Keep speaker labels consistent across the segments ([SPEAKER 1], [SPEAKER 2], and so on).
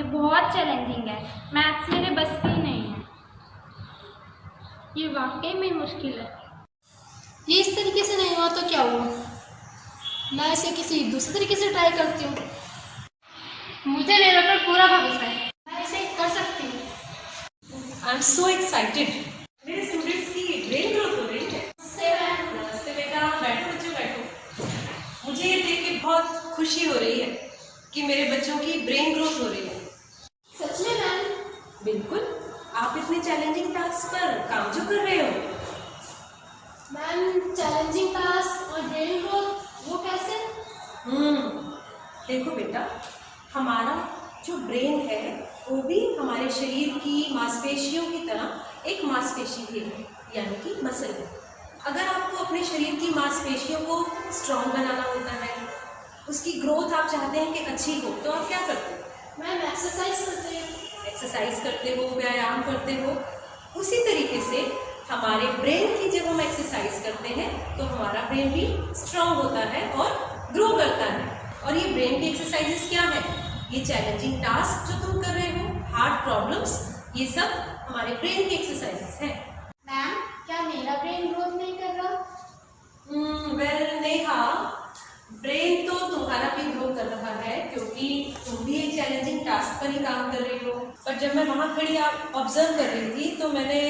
[SPEAKER 1] ये बहुत चैलेंजिंग है। मैथ्स मेरे बस की नहीं है।
[SPEAKER 2] ये वाकई में मुश्किल है।
[SPEAKER 3] ये इस तरीके से नहीं हुआ तो क्या हुआ? मैं इसे किसी दूसरे तरीके से ट्राई करती हूँ।
[SPEAKER 2] मुझे मेरे पर पूरा भरोसा है।
[SPEAKER 3] मैं इसे कर सकती हूँ।
[SPEAKER 4] I am so excited. मेरे स्टूडेंट्स की ब्रेन ग्रोथ हो रही है। नमस्ते बेटा, बैठो बच्चों बैठो। मुझे ये देख के बहुत खुशी हो रही है कि मेरे बच्चों की ब्रेन ग्रोथ हो रही है।
[SPEAKER 3] सच में मैम?
[SPEAKER 4] बिल्कुल, आप इतने चैलेंजिंग टास्क पर काम जो कर रहे हो।
[SPEAKER 3] मैम, चैलेंजिंग टास्क और ब्रेन ग्रोथ वो कैसे?
[SPEAKER 4] देखो बेटा, हमारा जो ब्रेन है वो भी हमारे शरीर की मांसपेशियों की तरह एक मांसपेशी भी है, यानी कि मसल है। अगर आपको अपने शरीर की मांसपेशियों को स्ट्रॉन्ग बनाना होता है, उसकी ग्रोथ आप चाहते हैं कि अच्छी हो, तो आप क्या करते हो?
[SPEAKER 3] मैम, एक्सरसाइज करते हैं।
[SPEAKER 4] एक्सरसाइज करते हो, व्यायाम करते हो। उसी तरीके से हमारे ब्रेन की जब हम एक्सरसाइज करते हैं तो हमारा ब्रेन भी स्ट्रांग होता है और ग्रो करता है। और ये ब्रेन की एक्सरसाइजेस क्या है? ये चैलेंजिंग टास्क जो तुम कर रहे हो, हार्ड प्रॉब्लम्स, ये सब हमारे ब्रेन की एक्सरसाइजेस हैं।
[SPEAKER 3] मैम, क्या मेरा ब्रेन ग्रोथ नहीं कर रहा?
[SPEAKER 4] वेल नेहा, ब्रेन तो तुम्हारा भी ग्रो कर रहा है क्योंकि तुम भी एक चैलेंजिंग टास्क पर ही काम कर रही हो। पर जब मैं वहाँ खड़ी आप ऑब्जर्व कर रही थी तो मैंने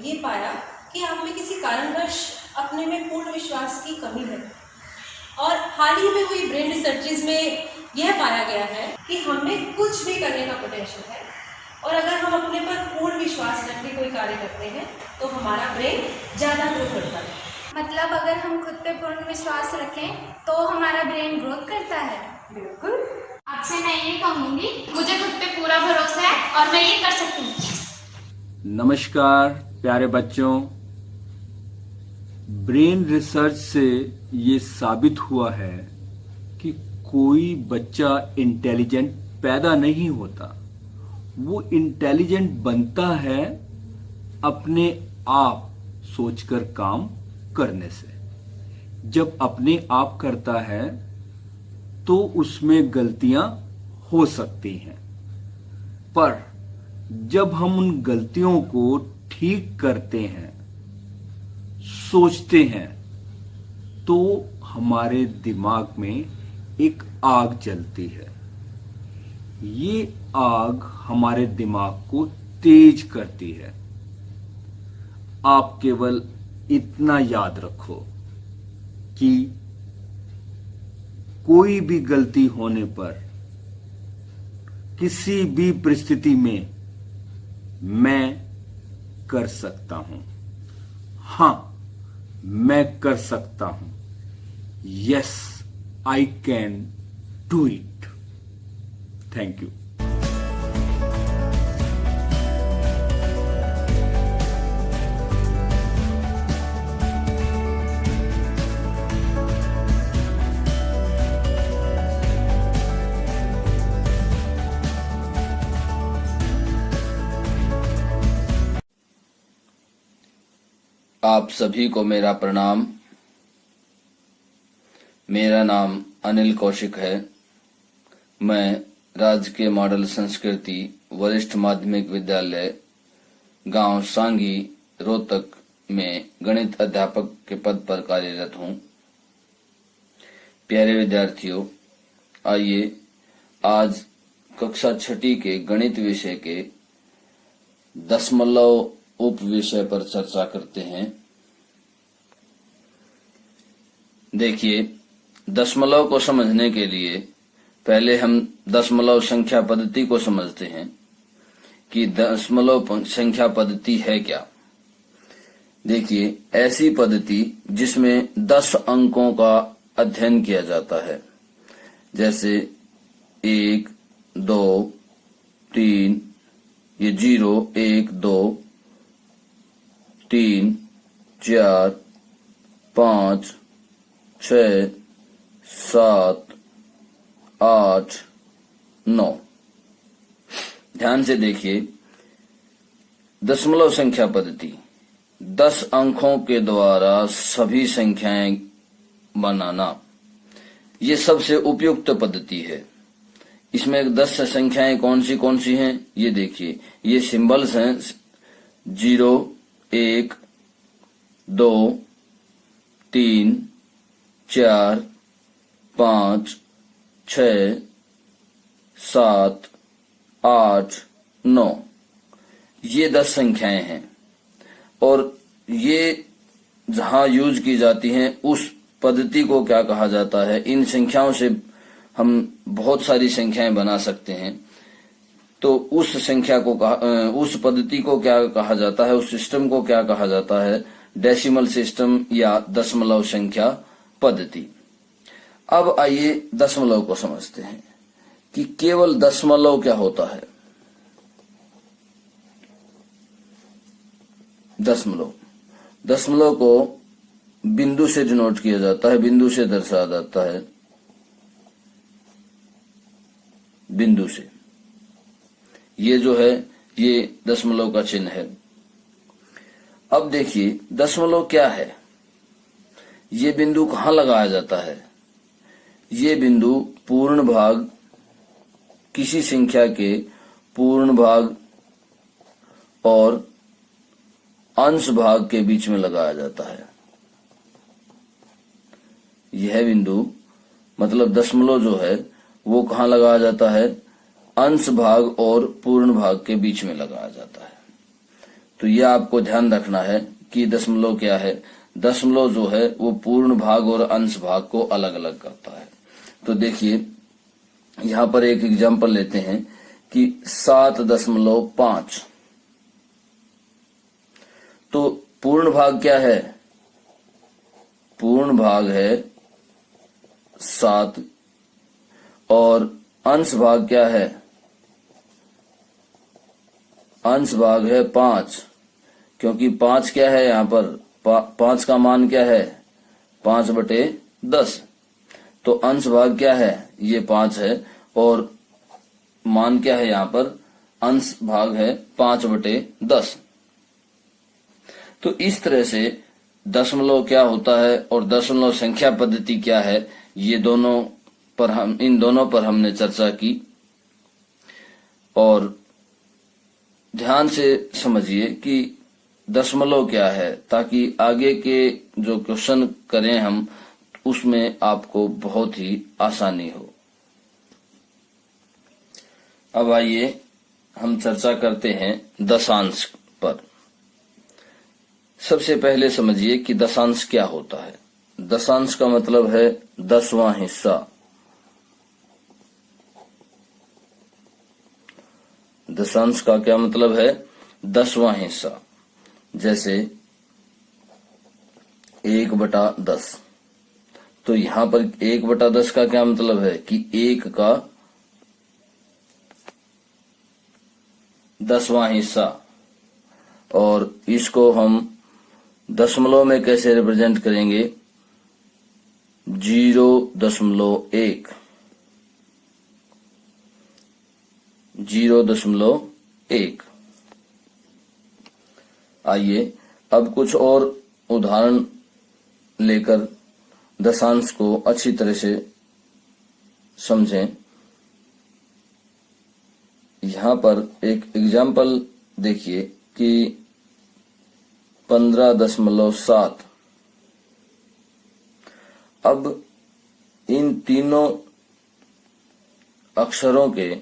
[SPEAKER 4] ये पाया कि आप में किसी कारणवश अपने में पूर्ण विश्वास की कमी है। और हाल ही में हुई ब्रेन रिसर्चेज में यह पाया गया है कि हमें कुछ भी करने का पोटेंशियल है, और अगर हम अपने पर पूर्ण विश्वास रख के कोई कार्य करते हैं तो हमारा ब्रेन ज़्यादा ग्रो करता है।
[SPEAKER 1] मतलब अगर हम खुद पे पूर्ण विश्वास रखें तो हमारा ब्रेन ग्रोथ करता है।
[SPEAKER 4] बिल्कुल।
[SPEAKER 2] आपसे मैं ये कहूंगी, मुझे खुद पे पूरा भरोसा है और मैं ये कर सकती हूँ।
[SPEAKER 5] नमस्कार प्यारे बच्चों, ब्रेन रिसर्च से ये साबित हुआ है कि कोई बच्चा इंटेलिजेंट पैदा नहीं होता, वो इंटेलिजेंट बनता है अपने आप सोचकर काम करने से। जब अपने आप करता है तो उसमें गलतियां हो सकती हैं, पर जब हम उन गलतियों को ठीक करते हैं, सोचते हैं, तो हमारे दिमाग में एक आग जलती है। ये आग हमारे दिमाग को तेज करती है। आप केवल इतना याद रखो कि कोई भी गलती होने पर, किसी भी परिस्थिति में मैं कर सकता हूं। हां, मैं कर सकता हूं। Yes, I can do it. Thank you.
[SPEAKER 6] आप सभी को मेरा प्रणाम। मेरा नाम अनिल कौशिक है। मैं राजकीय मॉडल संस्कृति वरिष्ठ माध्यमिक विद्यालय गांव सांगी रोहतक में गणित अध्यापक के पद पर कार्यरत हूं। प्यारे विद्यार्थियों, आइए आज कक्षा 6ठी के गणित विषय के दशमलव उप विषय पर चर्चा करते हैं। देखिए, दशमलव को समझने के लिए पहले हम दशमलव संख्या पद्धति को समझते हैं कि दशमलव संख्या पद्धति है क्या। देखिए, ऐसी पद्धति जिसमें 10 अंकों का अध्ययन किया जाता है, जैसे 1, 2, 3, ये 0, 1, 2, 3, 4, 5, 6, 7, 8, 9। ध्यान से देखिए, दशमलव संख्या पद्धति 10 अंकों के द्वारा सभी संख्याएं बनाना, ये सबसे उपयुक्त पद्धति है। इसमें 10 संख्याएं कौन सी हैं ये देखिए, ये सिंबल्स हैं 0, 1, 2, 3, 4, 5, 6, 7, 8, 9, ये 10 संख्याएं हैं। और ये जहां यूज की जाती हैं उस पद्धति को क्या कहा जाता है? इन संख्याओं से हम बहुत सारी संख्याएं बना सकते हैं। तो उस संख्या को उस पद्धति को क्या कहा जाता है? उस सिस्टम को क्या कहा जाता है? डेसिमल सिस्टम या दशमलव संख्या पद्धति। अब आइए दशमलव को समझते हैं कि केवल दशमलव क्या होता है। दशमलव को बिंदु से डिनोट किया जाता है, बिंदु से दर्शाया जाता है, बिंदु से। ये जो है ये दशमलव का चिन्ह है। अब देखिए दशमलव क्या है, ये बिंदु कहाँ लगाया जाता है? ये बिंदु पूर्ण भाग, किसी संख्या के पूर्ण भाग और अंश भाग के बीच में लगाया जाता है। यह बिंदु मतलब दशमलव जो है वो कहाँ लगाया जाता है? अंश भाग और पूर्ण भाग के बीच में लगाया जाता है। तो यह आपको ध्यान रखना है कि दशमलव क्या है। दशमलव जो है वो पूर्ण भाग और अंश भाग को अलग अलग करता है। तो देखिए यहां पर एक एग्जांपल लेते हैं कि 7.5। तो पूर्ण भाग क्या है? पूर्ण भाग है 7 और अंश भाग क्या है? अंश भाग है 5, क्योंकि 5 क्या है यहाँ पर? 5 का मान क्या है? 5/10। तो अंश भाग क्या है? ये 5 है और मान क्या है यहाँ पर? अंश भाग है 5/10। तो इस तरह से दशमलव क्या होता है और दशमलव संख्या पद्धति क्या है, ये इन दोनों पर हमने चर्चा की। और ध्यान से समझिए कि दशमलव क्या है, ताकि आगे के जो क्वेश्चन करें हम उसमें आपको बहुत ही आसानी हो। अब आइए हम चर्चा करते हैं दशांश पर। सबसे पहले समझिए कि दशांश क्या होता है। दशांश का मतलब है 10वां हिस्सा। दशांश का क्या मतलब है? 10वां हिस्सा। जैसे 1/10। तो यहां पर 1/10 का क्या मतलब है कि 1 का 10वां हिस्सा। और इसको हम दशमलव में कैसे रिप्रेजेंट करेंगे? 0.1। 0.1। आइए अब कुछ और उदाहरण लेकर दशांश को अच्छी तरह से समझें। यहाँ पर एक एग्जाम्पल देखिए कि 15.7। अब इन तीनों अक्षरों के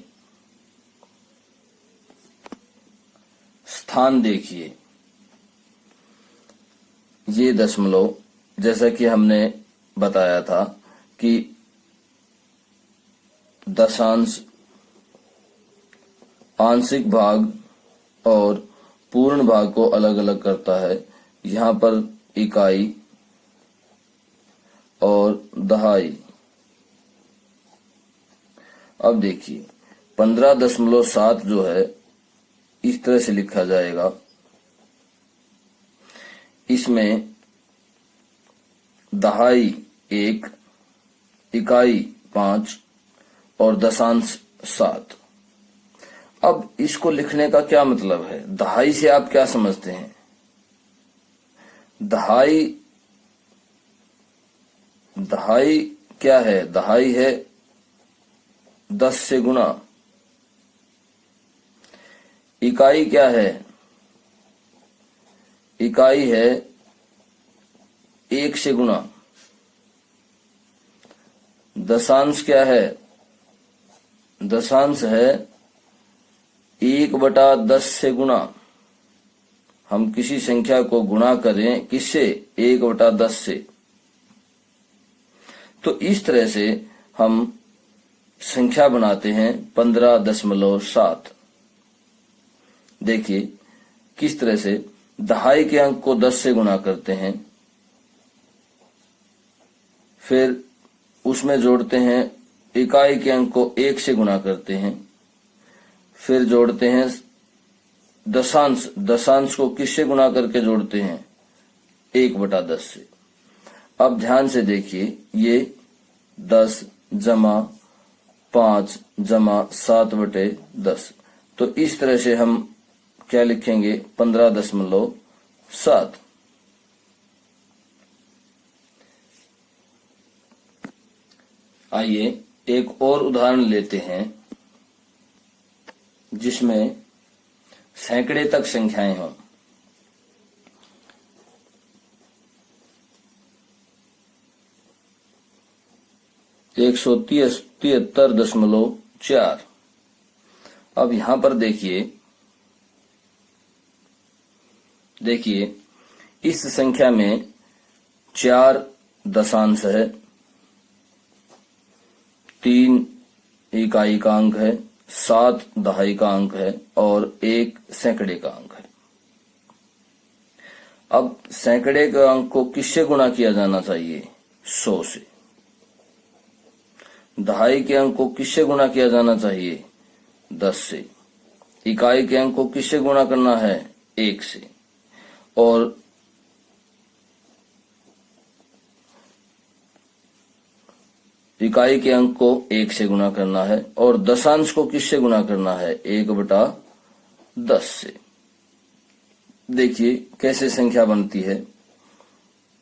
[SPEAKER 6] स्थान देखिए। ये दशमलव, जैसा कि हमने बताया था कि दशांश आंशिक भाग और पूर्ण भाग को अलग अलग करता है। यहाँ पर इकाई और दहाई। अब देखिए 15.7 जो है इस तरह से लिखा जाएगा। इसमें दहाई 1, इकाई 5 और दशांश 7। अब इसको लिखने का क्या मतलब है? दहाई से आप क्या समझते हैं? दहाई क्या है? दहाई है 10 से गुणा। इकाई क्या है? इकाई है 1 से गुणा। दशांश क्या है? दशांश है 1/10 से गुणा। हम किसी संख्या को गुणा करें किससे? 1/10 से। तो इस तरह से हम संख्या बनाते हैं 15.7। देखिए किस तरह से दहाई के अंक को 10 से गुणा करते हैं, फिर उसमें जोड़ते हैं इकाई के अंक को 1 से गुणा करते हैं, फिर जोड़ते हैं दशांश। दशांश को किससे गुणा करके जोड़ते हैं? 1/10 से। अब ध्यान से देखिए, ये 10 जमा 5 जमा 7/10। तो इस तरह से हम क्या लिखेंगे? 15.7। आइए एक और उदाहरण लेते हैं जिसमें सैकड़े तक संख्याएं हों। एक 173.4। अब यहां पर देखिए इस संख्या में 4 दशांश है, 3 इकाई का अंक है, 7 दहाई का अंक है और 1 सैकड़े का अंक है। अब सैकड़े के अंक को किससे गुणा किया जाना चाहिए? 100 से। दहाई के अंक को किससे गुणा किया जाना चाहिए? 10 से। इकाई के अंक को किससे गुणा करना है? 1 से। और इकाई के अंक को 1 से गुणा करना है और दशांश को किससे गुणा करना है? 1/10 से। देखिए कैसे संख्या बनती है।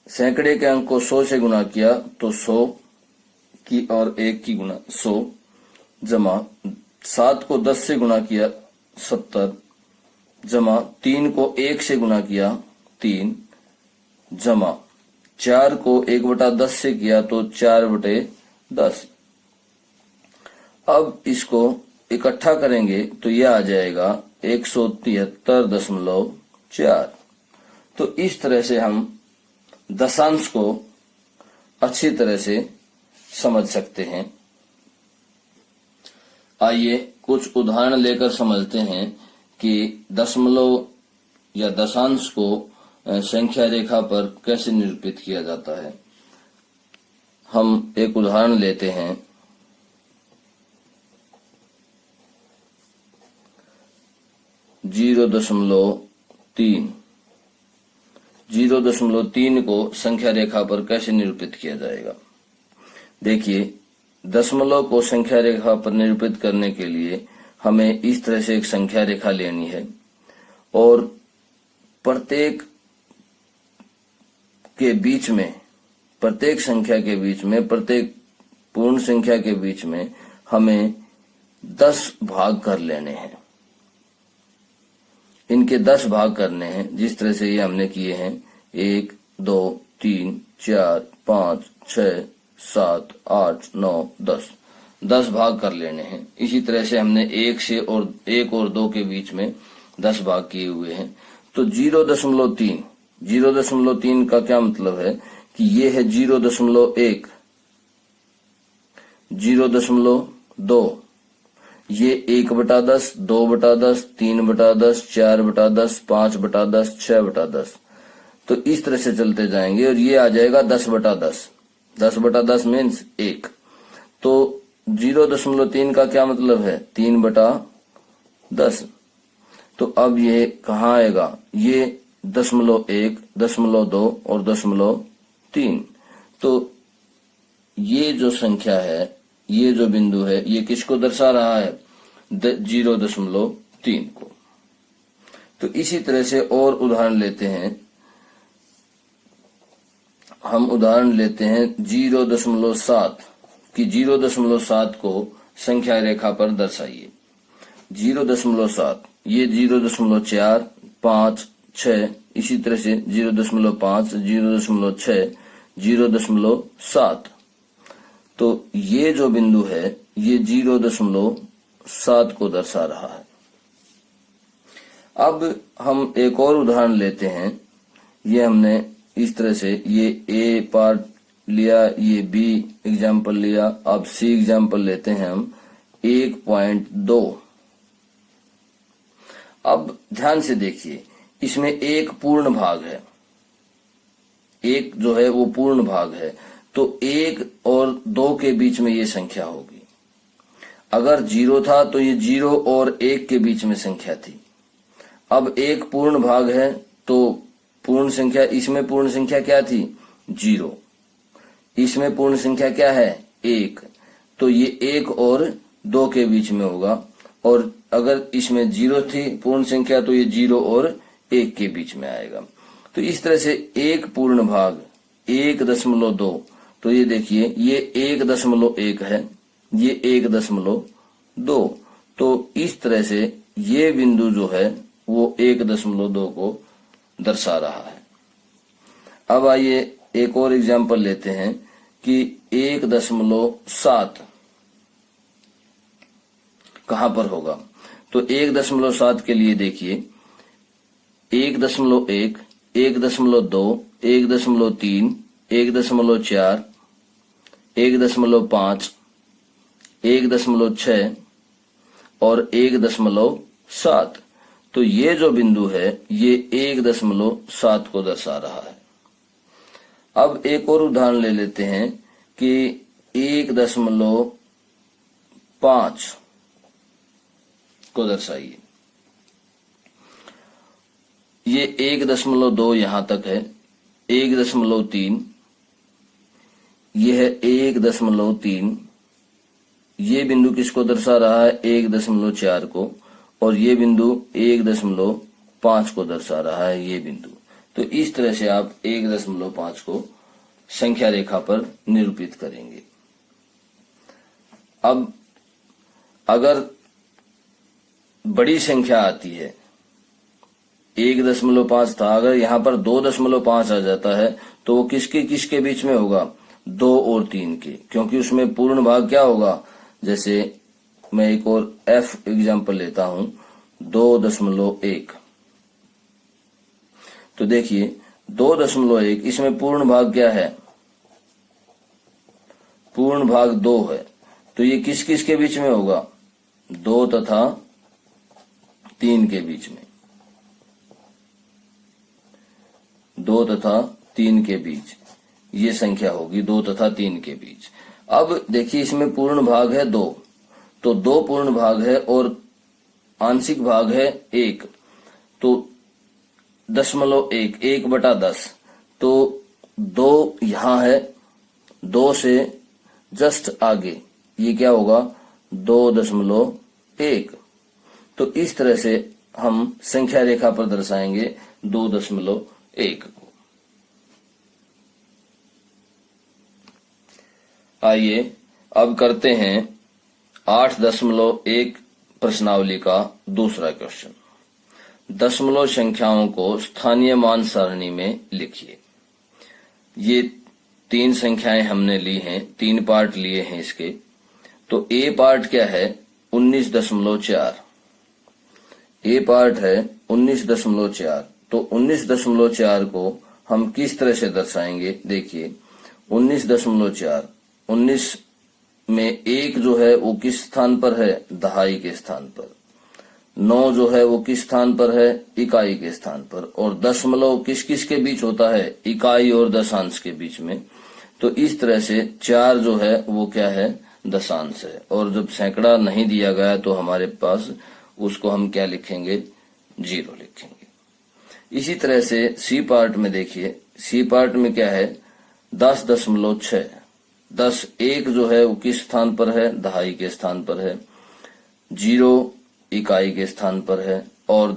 [SPEAKER 6] सैकड़े के अंक को 100 से गुणा किया तो 100 की और 1 की गुणा 100 जमा 7 को 10 से गुणा किया 70 जमा 3 को 1 से गुणा किया 3 जमा 4 को 1/10 से किया तो 4/10। अब इसको इकट्ठा करेंगे तो यह आ जाएगा 173.4। तो इस तरह से हम दशांश को अच्छी तरह से समझ सकते हैं। आइए कुछ उदाहरण लेकर समझते हैं कि दशमलव या दशांश को संख्या रेखा पर कैसे निरूपित किया जाता है। हम एक उदाहरण लेते हैं। 0.3। 0.3 को संख्या रेखा पर कैसे निरूपित किया जाएगा? देखिए दशमलव को संख्या रेखा पर निरूपित करने के लिए हमें इस तरह से एक संख्या रेखा लेनी है और प्रत्येक संख्या के बीच में प्रत्येक पूर्ण संख्या के बीच में हमें 10 भाग कर लेने हैं। इनके 10 भाग करने हैं जिस तरह से ये हमने किए हैं। 1 2 3 4 5 6 7 8 9 10 भाग कर लेने हैं। इसी तरह से हमने 1 और 2 के बीच में 10 भाग किए हुए हैं। तो 0.3 का क्या मतलब है कि ये है 0.1, 0.2, ये 1/10, 2/10, 3/10, 4/10, 5/10, 6/10। तो इस तरह से चलते जाएंगे और ये आ जाएगा 10/10। 10/10 मीन्स 1। तो 0.3 का क्या मतलब है? 3/10। तो अब ये कहाँ आएगा? ये 0.1, 0.2 और 0.3। तो ये जो संख्या है, ये जो बिंदु है, ये किसको दर्शा रहा है? 0.3 को। तो इसी तरह से और उदाहरण लेते हैं। हम उदाहरण लेते हैं 0.7 कि 0.7 को संख्या रेखा पर दर्शाइए। 0.7 ये 0.4, 5, 6 इसी तरह से 0.5, 0.6, 0.7। तो ये जो बिंदु है ये 0.7 को दर्शा रहा है। अब हम एक और उदाहरण लेते हैं। ये हमने इस तरह से ये ए पार्ट लिया, ये बी एग्जाम्पल लिया, अब सी एग्जाम्पल लेते हैं हम 1.2। अब ध्यान से देखिए, इसमें एक पूर्ण भाग है, एक जो है वो पूर्ण भाग है, तो 1 और 2 के बीच में ये संख्या होगी। अगर 0 था तो ये 0 और 1 के बीच में संख्या थी। अब एक पूर्ण भाग है तो पूर्ण संख्या, इसमें पूर्ण संख्या क्या थी? 0। इसमें पूर्ण संख्या क्या है? 1। तो ये 1 और 2 के बीच में होगा। और अगर इसमें 0 थी पूर्ण संख्या तो ये 0 और 1 के बीच में आएगा। तो इस तरह से एक पूर्ण भाग 1.2, तो ये देखिए ये 1.1 है, ये 1.2। तो इस तरह से ये बिंदु जो है वो 1.2 को दर्शा रहा है। अब आइए एक और एग्जाम्पल लेते हैं कि 1.7 कहां पर होगा। तो 1.7 के लिए देखिए 1.1, 1.2, 1.3, 1.4, 1.5, 1.6 और 1.7। तो ये जो बिंदु है ये 1.7 को दर्शा रहा है। अब एक और उदाहरण ले लेते हैं कि 1.5 को दर्शाइए। ये 1.2 यहां तक है, 1.3, यह है 1.3। ये बिंदु किसको दर्शा रहा है? 1.4 को। और ये बिंदु 1.5 को दर्शा रहा है, ये बिंदु। तो इस तरह से आप 1.5 को संख्या रेखा पर निरूपित करेंगे। अब अगर बड़ी संख्या आती है, 1.5 था, अगर यहां पर 2.5 आ जाता है तो वो किसके किसके बीच में होगा? 2 और 3 के, क्योंकि उसमें पूर्ण भाग क्या होगा? जैसे मैं एक और एफ एग्जाम्पल लेता हूं 2.1। तो देखिए 2.1 इसमें पूर्ण भाग क्या है? पूर्ण भाग 2 है। तो ये किस किस के बीच में होगा? 2 तथा 3 के बीच में, 2 तथा 3 के बीच ये संख्या होगी, 2 तथा 3 के बीच। अब देखिए इसमें पूर्ण भाग है 2, तो 2 पूर्ण भाग है और आंशिक भाग है 1, तो 0.1, 1/10। तो 2 यहां है, 2 से जस्ट आगे ये क्या होगा? 2.1। तो इस तरह से हम संख्या रेखा पर दर्शाएंगे 2.1 को। आइए अब करते हैं 8.1 प्रश्नावली का दूसरा क्वेश्चन। दशमलव संख्याओं को स्थानीय मान सारणी में लिखिए। ये 3 संख्याएं हमने ली हैं, 3 पार्ट लिए हैं इसके। तो ए पार्ट क्या है? 19.4। ए पार्ट है 19.4। तो 19.4 को हम किस तरह से दर्शाएंगे? देखिए 19.4, 19 में 1 जो है वो किस स्थान पर है? दहाई के स्थान पर। 9 जो है वो किस स्थान पर है? इकाई के स्थान पर। और दशमलव किस किस के बीच होता है? इकाई और दशांश के बीच में। तो इस तरह से 4 जो है वो क्या है? दशांश है। और जब सैकड़ा नहीं दिया गया तो हमारे पास उसको हम क्या लिखेंगे? 0 लिखेंगे। इसी तरह से सी पार्ट में देखिए, सी पार्ट में क्या है? 10.6। 10 1 जो है वो किस स्थान पर है? दहाई के स्थान पर है। 0 इकाई के स्थान पर है। और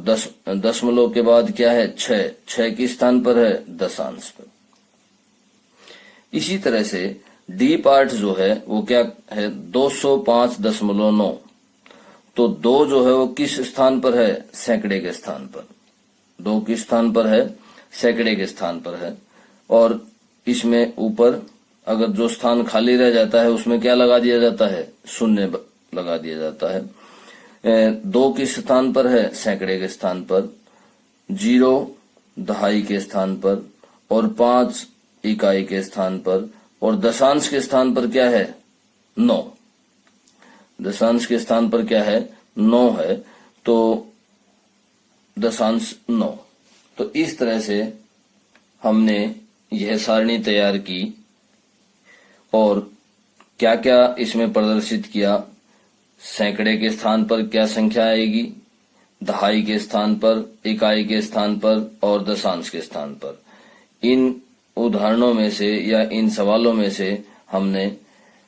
[SPEAKER 6] दशमलव के बाद क्या है? 6 किस स्थान पर है? दशांश पर। इसी तरह से डी पार्ट जो है वो क्या है 205.9। तो 2 जो है वो किस स्थान पर है? सैकड़े के स्थान पर। 2 किस स्थान पर है? सैकड़े के स्थान पर है। और इसमें ऊपर अगर जो स्थान खाली रह जाता है उसमें क्या लगा दिया जाता है? शून्य लगा दिया जाता है। 2 किस स्थान पर है? सैकड़े के स्थान पर। 0 दहाई के स्थान पर और 5 इकाई के स्थान पर और दशांश के स्थान पर क्या है? 9। दशांश के स्थान पर क्या है? 9 है। तो दशांश 9। तो इस तरह से हमने यह सारणी तैयार की और क्या क्या इसमें प्रदर्शित किया। सैकड़े के स्थान पर क्या संख्या आएगी, दहाई के स्थान पर, इकाई के स्थान पर और दशांश के स्थान पर। इन उदाहरणों में से या इन सवालों में से हमने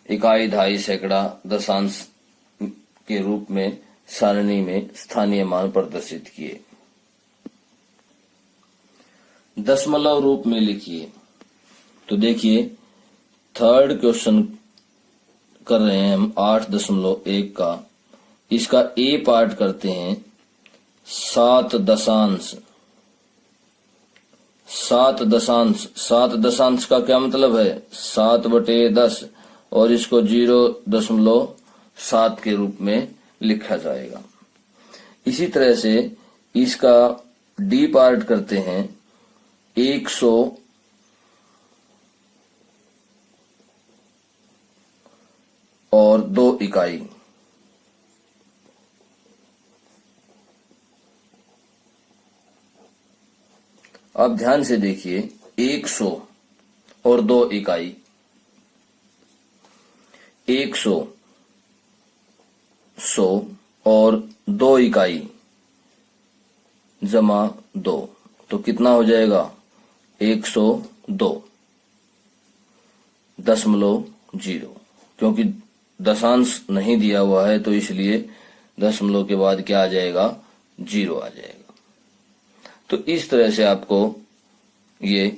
[SPEAKER 6] इकाई, दहाई, सैकड़ा, दशांश के रूप में सारणी में स्थानीय मान प्रदर्शित किए। दशमलव रूप में लिखिए। तो देखिए थर्ड क्वेश्चन कर रहे हैं हम 8.1 का। इसका ए पार्ट करते हैं 7 दशांश। 7 दशांश का क्या मतलब है? 7/10 और इसको 0.7 के रूप में लिखा जाएगा। इसी तरह से इसका डी पार्ट करते हैं 100 और 2 इकाई। अब ध्यान से देखिए 100 और 2 इकाई। 100 100 और 2 इकाई जमा 2 तो कितना हो जाएगा? 102.0। क्योंकि दशांश नहीं दिया हुआ है तो इसलिए दशमलव के बाद क्या आ जाएगा? 0 आ जाएगा। तो इस तरह से आपको ये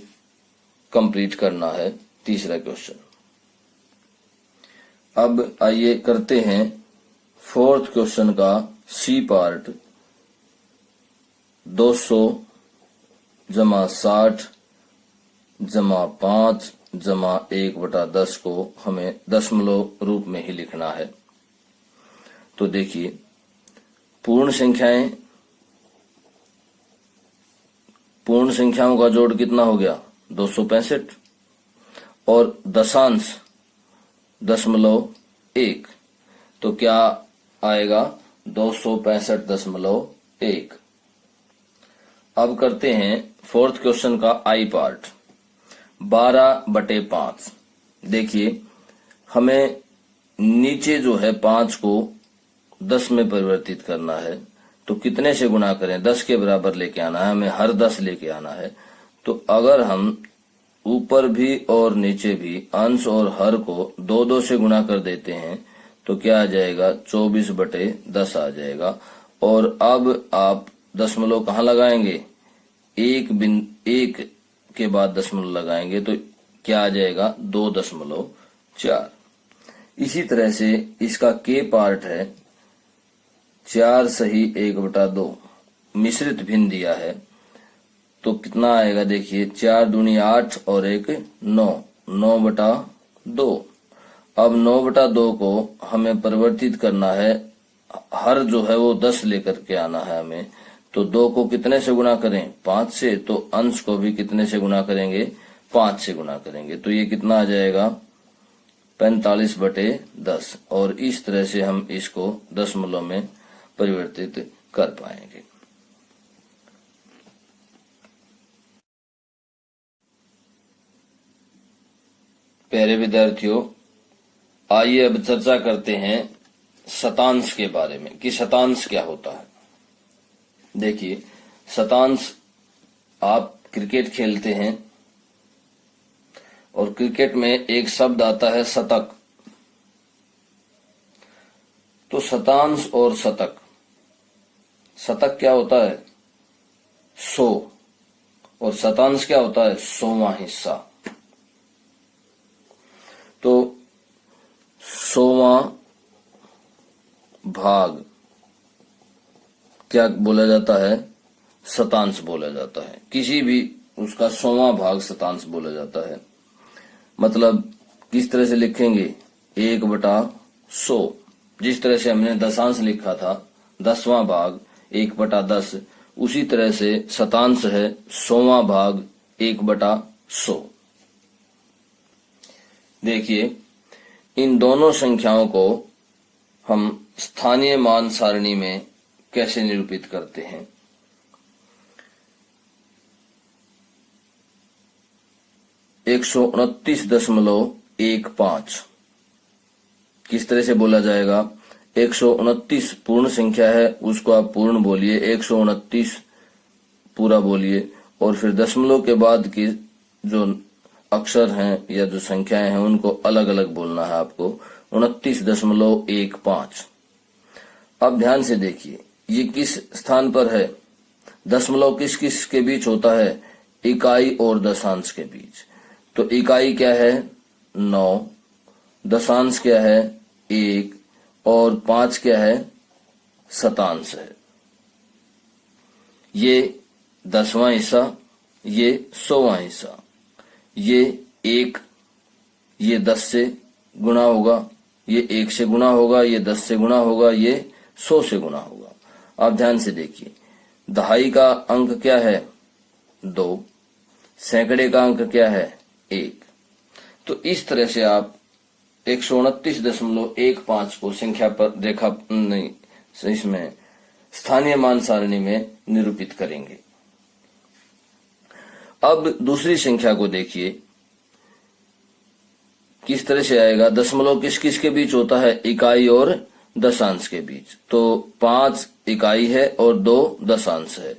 [SPEAKER 6] कंप्लीट करना है तीसरा क्वेश्चन। अब आइए करते हैं फोर्थ क्वेश्चन का सी पार्ट। 200 जमा 60 जमा 5 जमा 1/10 को हमें दशमलव रूप में ही लिखना है। तो देखिए पूर्ण संख्याओं का जोड़ कितना हो गया? 265 और दशांश 0.1 तो क्या आएगा? 265.1। अब करते हैं फोर्थ क्वेश्चन का आई पार्ट 12/5। देखिए हमें नीचे जो है 5 को 10 में परिवर्तित करना है। तो कितने से गुणा करें? 10 के बराबर लेके आना है, हमें हर 10 लेके आना है। तो अगर हम ऊपर भी और नीचे भी अंश और हर को 2-2 से गुणा कर देते हैं तो क्या आ जाएगा? 24/10 आ जाएगा। और अब आप दशमलव कहाँ लगाएंगे? 1 के बाद दशमलव लगाएंगे तो क्या आ जाएगा? 2.4। इसी तरह से इसका के पार्ट है 4 सही 1/2। मिश्रित भिन्न दिया है तो कितना आएगा? देखिए 4 दूनी 8 और 1 9, 9/2। अब 9/2 को हमें परिवर्तित करना है, हर जो है वो 10 लेकर के आना है हमें। तो 2 को कितने से गुणा करें? 5 से। तो अंश को भी कितने से गुणा करेंगे? 5 से गुणा करेंगे। तो ये कितना आ जाएगा? 45/10। और इस तरह से हम इसको दशमलव में परिवर्तित कर पाएंगे। प्यारे विद्यार्थियों, आइए अब चर्चा करते हैं शतांश के बारे में कि शतांश क्या होता है। देखिए शतांश, आप क्रिकेट खेलते हैं और क्रिकेट में एक शब्द आता है शतक। तो शतांश और शतक, शतक क्या होता है? 100 और शतांश क्या होता है? 100वां हिस्सा। तो 100वां भाग क्या बोला जाता है? शतांश बोला जाता है। किसी भी उसका 100वां भाग शतांश बोला जाता है। मतलब किस तरह से लिखेंगे? 1/100। जिस तरह से हमने दशांश लिखा था 10वां भाग 1/10, उसी तरह से शतांश है 100वां भाग 1/100। देखिए, इन दोनों संख्याओं को हम स्थानीय मान सारणी में कैसे निरूपित करते हैं? एक 129.15 किस तरह से बोला जाएगा? 129 पूर्ण संख्या है, उसको आप पूर्ण बोलिए, 129 पूरा बोलिए, और फिर दशमलव के बाद की जो अक्षर हैं या जो संख्याएं हैं उनको अलग अलग बोलना है आपको। 29.15। अब ध्यान से देखिए, ये किस स्थान पर है? दशमलव किस किस के बीच होता है? इकाई और दशांश के बीच। तो इकाई क्या है? 9, दशांश क्या है? 1, और 5 क्या है? शतांश है। ये 10वां हिस्सा, ये 100वां हिस्सा, ये 1, ये 10 से गुणा होगा, ये 1 से गुणा होगा, ये 10 से गुणा होगा, ये 100 से गुणा होगा। आप ध्यान से देखिए, दहाई का अंक क्या है? 2, सैकड़े का अंक क्या है? 1। तो इस तरह से आप 129.15 को संख्या पर रेखा नहीं, इसमें स्थानीय मान सारणी में निरूपित करेंगे। अब दूसरी संख्या को देखिए, किस तरह से आएगा? दशमलव किस किस के बीच होता है? इकाई और दशांश के बीच। तो 5 इकाई है और 2 दशांश है।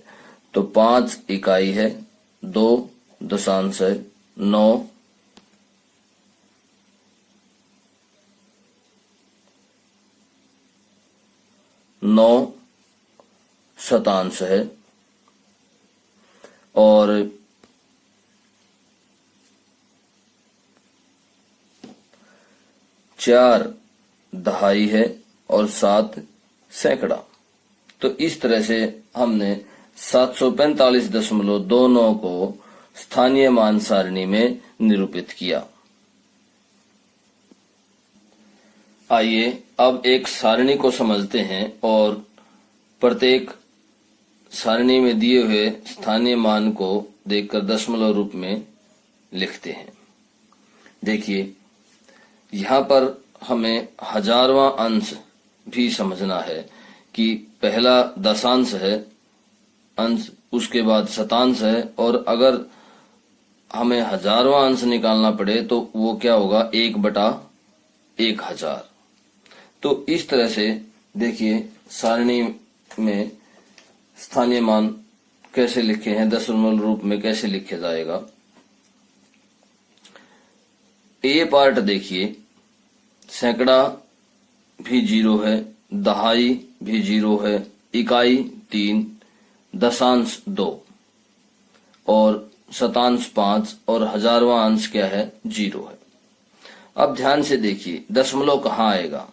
[SPEAKER 6] तो 5 इकाई है, 2 दशांश है, 9 शतांश है, और 4 दहाई है, और 7 सैकड़ा। तो इस तरह से हमने 745.29 को स्थानीय मान सारणी में निरूपित किया। आइए अब एक सारणी को समझते हैं और प्रत्येक सारणी में दिए हुए स्थानीय मान को देखकर दशमलव रूप में लिखते हैं। देखिए, यहाँ पर हमें हजारवां अंश भी समझना है कि पहला दशांश है अंश, उसके बाद शतांश है, और अगर हमें हजारवां अंश निकालना पड़े तो वो क्या होगा? 1/1000। तो इस तरह से देखिए, सारणी में स्थानीय मान कैसे लिखे हैं, दशमलव रूप में कैसे लिखे जाएगा। ए पार्ट देखिए, सैकड़ा भी 0 है, दहाई भी 0 है, इकाई 3, दशांश 2, और शतांश 5, और हजारवां अंश क्या है? 0 है। अब ध्यान से देखिए, दशमलव कहाँ आएगा?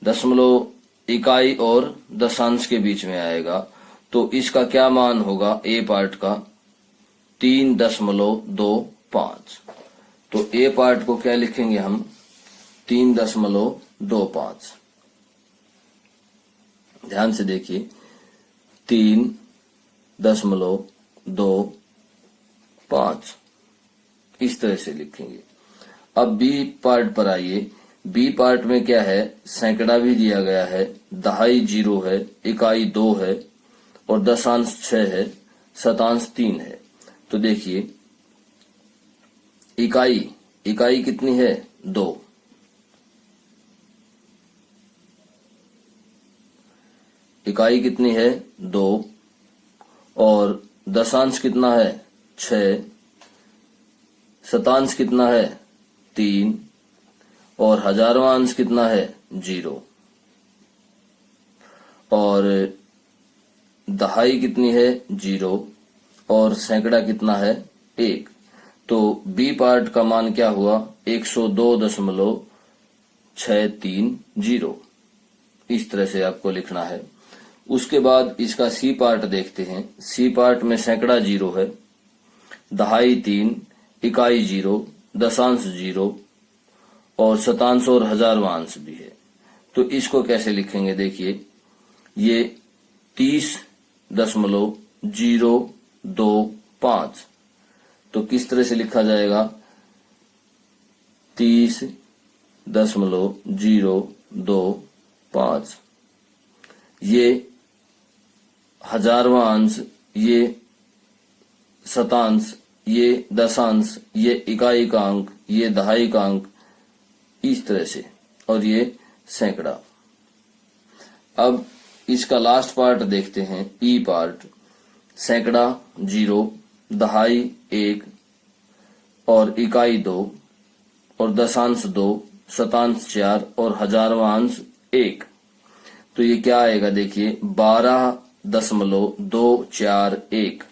[SPEAKER 6] दशमलव इकाई और दशांश के बीच में आएगा। तो इसका क्या मान होगा? ए पार्ट का 3.25। तो ए पार्ट को क्या लिखेंगे हम? 3.25। ध्यान से देखिए, 3.25 इस तरह से लिखेंगे। अब बी पार्ट पर आइए। बी पार्ट में क्या है? सैकड़ा भी दिया गया है, दहाई 0 है, इकाई 2 है, और दशांश 6 है, शतांश 3 है। तो देखिए, इकाई कितनी है? 2। इकाई कितनी है? 2, और दशांश कितना है? 6, शतांश कितना है? 3, और हजारवां अंश कितना है? 0, और दहाई कितनी है? 0, और सैकड़ा कितना है? 1। तो बी पार्ट का मान क्या हुआ? 102.25 630। इस तरह से आपको लिखना है। उसके बाद इसका सी पार्ट देखते हैं। सी पार्ट में सैकड़ा 0 है, दहाई 3, इकाई 0, दशांश 0 और शतांश और हजारवांश भी है। तो इसको कैसे लिखेंगे? देखिए, ये 30.025। तो किस तरह से लिखा जाएगा? 30.025। ये हजारवां अंश, ये शतांश, ये दशांश, ये इकाई का अंक, ये दहाई का अंक, इस तरह से, और ये सैकड़ा। अब इसका लास्ट पार्ट देखते हैं, ई पार्ट। सैकड़ा 0, दहाई 1 और इकाई 2 और दशांश 2, शतांश 4 और हजारवां अंश 1। तो ये क्या आएगा? देखिए, 12.241।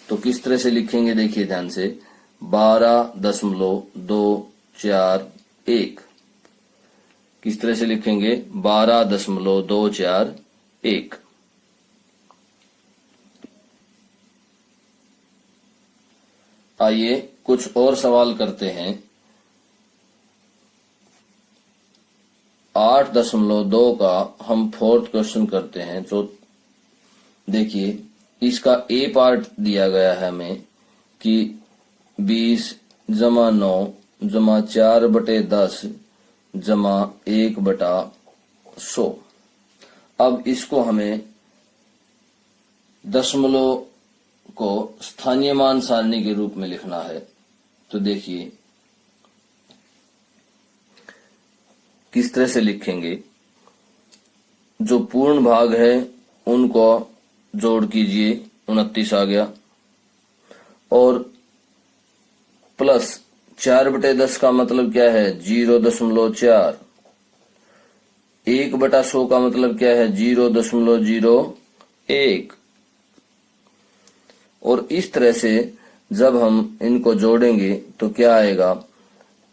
[SPEAKER 6] तो किस तरह से लिखेंगे? देखिए ध्यान से, 12.241। किस तरह से लिखेंगे? 12.241। आइए कुछ और सवाल करते हैं। 8.2 का हम 4th क्वेश्चन करते हैं। तो देखिए, इसका ए पार्ट दिया गया है हमें कि 20 जमा 9 जमा 4/10 जमा 1/100। अब इसको हमें दशमलव को स्थानीय मान सारणी के रूप में लिखना है। तो देखिए किस तरह से लिखेंगे। जो पूर्ण भाग है उनको जोड़ कीजिए, 29 आ गया, और प्लस 4/10 का मतलब क्या है? 0.4। 1/100 का मतलब क्या है? 0.01। और इस तरह से जब हम इनको जोड़ेंगे तो क्या आएगा?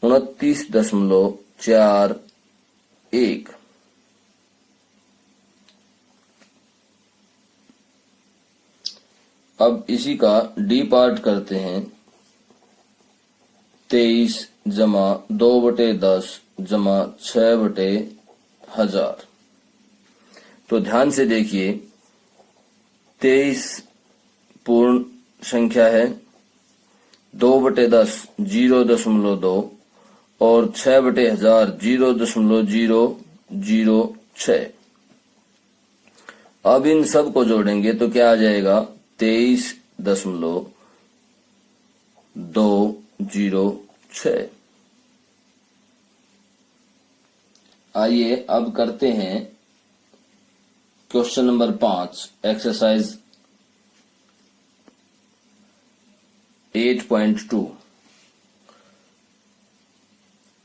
[SPEAKER 6] 29.41। अब इसी का डी पार्ट करते हैं। 23 जमा 2/10 जमा 6/1000। तो ध्यान से देखिए, 23 पूर्ण संख्या है, 2/10 0.2 और 6/1000 0.006। अब इन सब को जोड़ेंगे तो क्या आ जाएगा? 23.206। आइए अब करते हैं क्वेश्चन नंबर 5, एक्सरसाइज 8.2।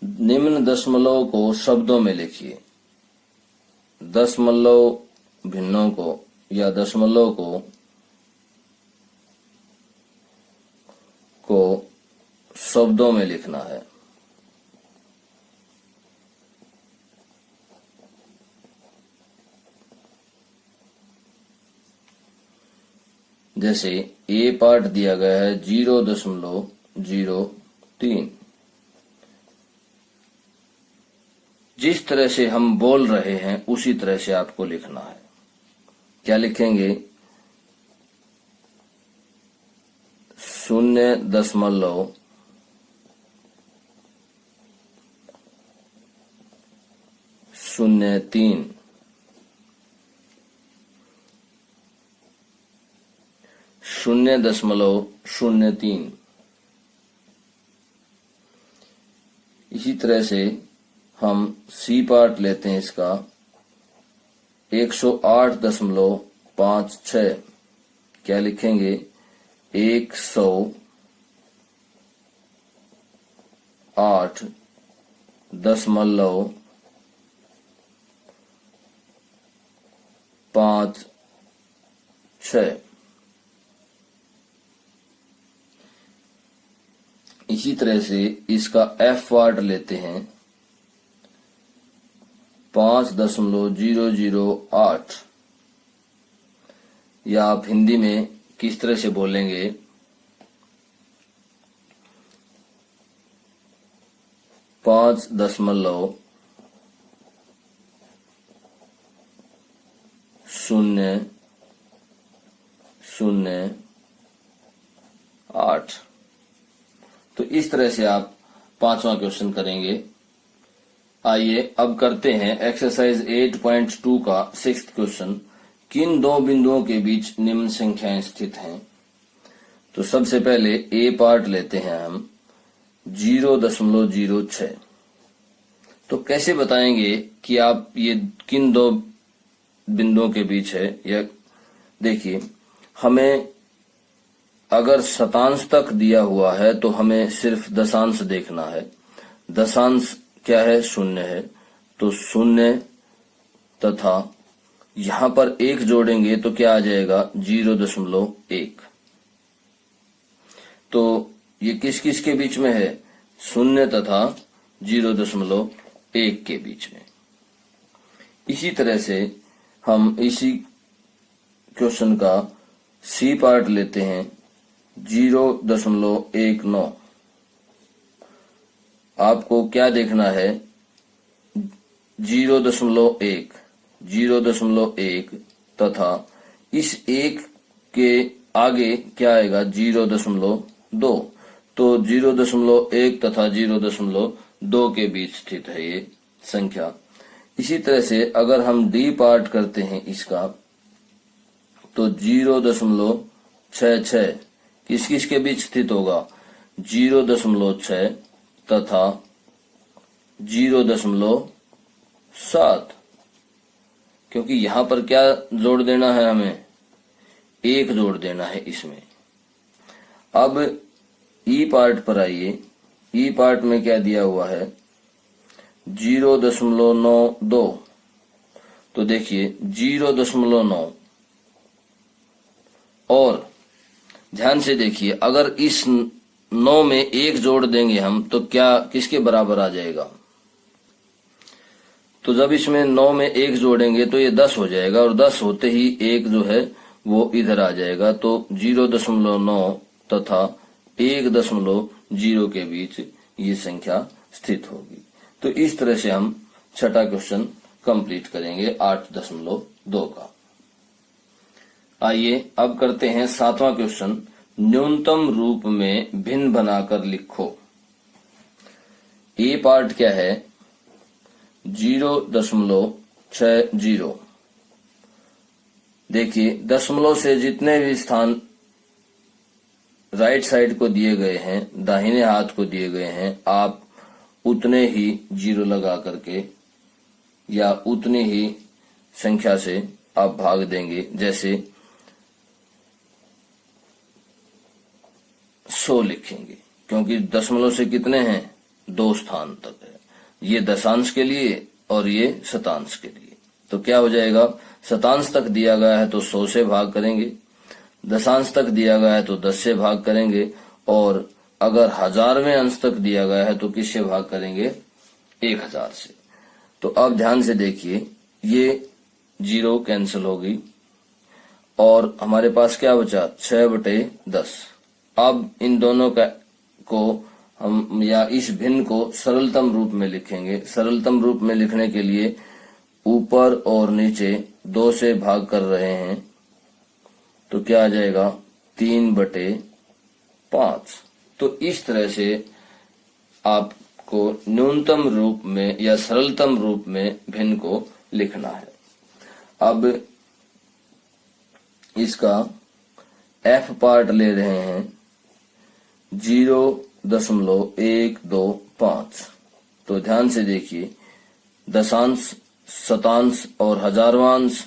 [SPEAKER 6] निम्न दशमलव को शब्दों में लिखिए। दशमलव भिन्नों को या दशमलव को शब्दों में लिखना है। जैसे ए पार्ट दिया गया है 0.03। जिस तरह से हम बोल रहे हैं उसी तरह से आपको लिखना है। क्या लिखेंगे? 0.03 0.03। इसी तरह से हम सी पार्ट लेते हैं इसका 108.56। क्या लिखेंगे? 108.56। इसी तरह से इसका एफ पार्ट लेते हैं 5.008, या आप हिंदी में किस तरह से बोलेंगे 5.008। तो इस तरह से आप 5वां क्वेश्चन करेंगे। आइए अब करते हैं एक्सरसाइज 8.2 का 6th क्वेश्चन। किन दो बिंदुओं के बीच निम्न संख्याएं स्थित हैं? तो सबसे पहले ए पार्ट लेते हैं हम 0.06। तो कैसे बताएंगे कि आप ये किन दो बिंदुओं के बीच है? या देखिए, हमें अगर शतांश तक दिया हुआ है तो हमें सिर्फ दशांश देखना है। दशांश क्या है? 0 है, तो 0 तथा यहां पर 1 जोड़ेंगे तो क्या आ जाएगा? 0.1। तो ये किस किस के बीच में है? 0 तथा 0.1 के बीच में। इसी तरह से हम इसी क्वेश्चन का सी पार्ट लेते हैं 0.19। आपको क्या देखना है? 0.1 तथा इस 1 के आगे क्या आएगा? 0.2। तो 0.1 तथा 0.2 के बीच स्थित है ये संख्या। इसी तरह से अगर हम डी पार्ट करते हैं इसका, तो 0.66 किस किस के बीच स्थित होगा? 0.6 तथा 0.7, क्योंकि यहां पर क्या जोड़ देना है? हमें 1 जोड़ देना है इसमें। अब ई पार्ट पर आइए। ई पार्ट में क्या दिया हुआ है? 0.92। तो देखिए 0.9, और ध्यान से देखिए, अगर इस 9 में 1 जोड़ देंगे हम तो क्या किसके बराबर आ जाएगा? तो जब इसमें 9 में 1 जोड़ेंगे तो ये 10 हो जाएगा, और 10 होते ही 1 जो है वो इधर आ जाएगा। तो 0.9 तथा 1.0 के बीच ये संख्या स्थित होगी। तो इस तरह से हम छठा क्वेश्चन कंप्लीट करेंगे 8.2 का। आइए अब करते हैं 7वां क्वेश्चन। न्यूनतम रूप में भिन्न बनाकर लिखो। ए पार्ट क्या है? 0.60। देखिए, दशमलव से जितने भी स्थान राइट साइड को दिए गए हैं, दाहिने हाथ को दिए गए हैं, आप उतने ही 0 लगा करके या उतनी ही संख्या से आप भाग देंगे। जैसे 100 लिखेंगे, क्योंकि दशमलव से कितने हैं? 2 स्थान तक है। ये दशांश के लिए और ये शतांश के लिए। तो क्या हो जाएगा? शतांश तक दिया गया है तो 100 से भाग करेंगे, दशांश तक दिया गया है तो 10 से भाग करेंगे, और अगर 1000वें अंश तक दिया गया है तो किससे भाग करेंगे? 1000 से। तो अब ध्यान से देखिए, ये 0 कैंसिल होगी और हमारे पास क्या बचा? 6/10। अब इन दोनों का को हम या इस भिन्न को सरलतम रूप में लिखेंगे। सरलतम रूप में लिखने के लिए ऊपर और नीचे 2 से भाग कर रहे हैं, तो क्या आ जाएगा? 3/5। तो इस तरह से आपको न्यूनतम रूप में या सरलतम रूप में भिन्न को लिखना है। अब इसका एफ पार्ट ले रहे हैं 0.125। तो ध्यान से देखिए, दशांश, शतांश और हजारवांश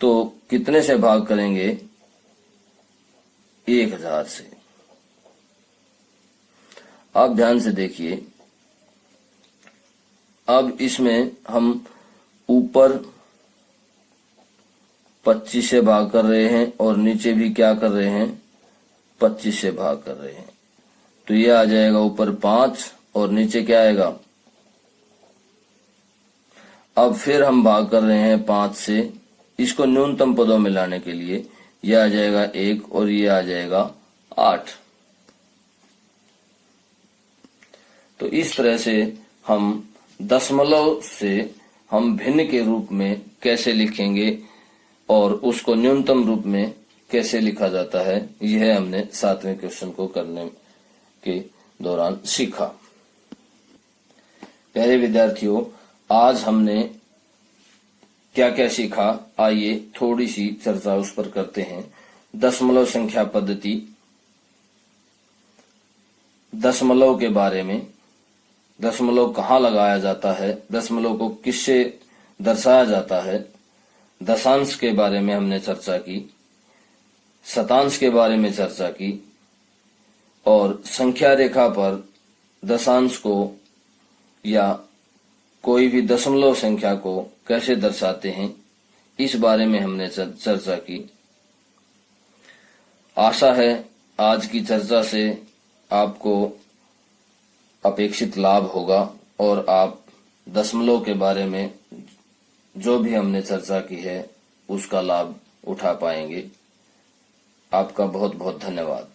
[SPEAKER 6] तो कितने से भाग करेंगे? 1000 से। अब ध्यान से देखिए, अब इसमें हम ऊपर 25 से भाग कर रहे हैं और नीचे भी क्या कर रहे हैं? 25 से भाग कर रहे हैं। तो ये आ जाएगा ऊपर 5 और नीचे क्या आएगा? अब फिर हम भाग कर रहे हैं 5 से। इसको न्यूनतम पदों में लाने के लिए यह आ जाएगा 1 और ये आ जाएगा 8। तो इस तरह से हम दशमलव से हम भिन्न के रूप में कैसे लिखेंगे और उसको न्यूनतम रूप में कैसे लिखा जाता है, यह हमने 7वें क्वेश्चन को करने के दौरान सीखा। प्यारे विद्यार्थियों, आज हमने क्या क्या सीखा, आइए थोड़ी सी चर्चा उस पर करते हैं। दशमलव संख्या पद्धति, दशमलव के बारे में, दशमलव कहाँ लगाया जाता है, दशमलव को किससे दर्शाया जाता है, दशांश के बारे में हमने चर्चा की, शतांश के बारे में चर्चा की और संख्या रेखा पर दशांश को या कोई भी दशमलव संख्या को कैसे दर्शाते हैं, इस बारे में हमने चर्चा की। आशा है आज की चर्चा से आपको अपेक्षित लाभ होगा और आप दशमलव के बारे में जो भी हमने चर्चा की है उसका लाभ उठा पाएंगे। आपका बहुत बहुत धन्यवाद।